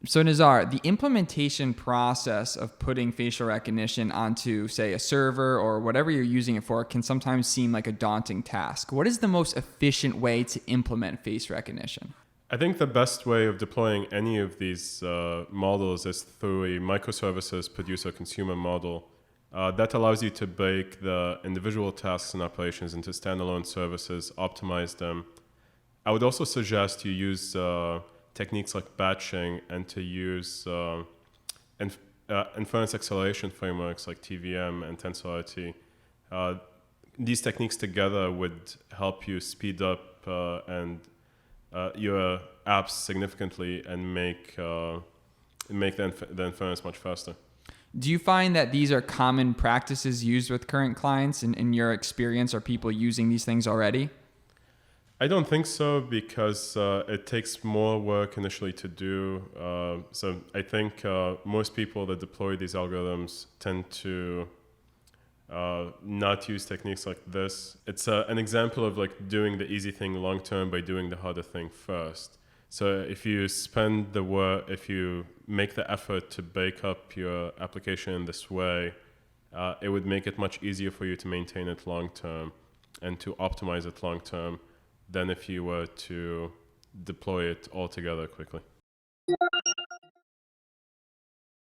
So Nazar, the implementation process of putting facial recognition onto, say, a server or whatever you're using it for can sometimes seem like a daunting task. What is the most efficient way to implement face recognition? I think the best way of deploying any of these models is through a microservices producer-consumer model. That allows you to break the individual tasks and operations into standalone services, optimize them. I would also suggest you use techniques like batching and to use inf- inference acceleration frameworks like TVM and TensorRT. Uh, these techniques together would help you speed up and your apps significantly and make the inference much faster. Do you find that these are common practices used with current clients? In your experience, are people using these things already? I don't think so because it takes more work initially to do. So I think most people that deploy these algorithms tend to not use techniques like this. It's an example of like doing the easy thing long term by doing the harder thing first. So if you spend the work, if you make the effort to bake up your application in this way, it would make it much easier for you to maintain it long term and to optimize it long term than if you were to deploy it all together quickly.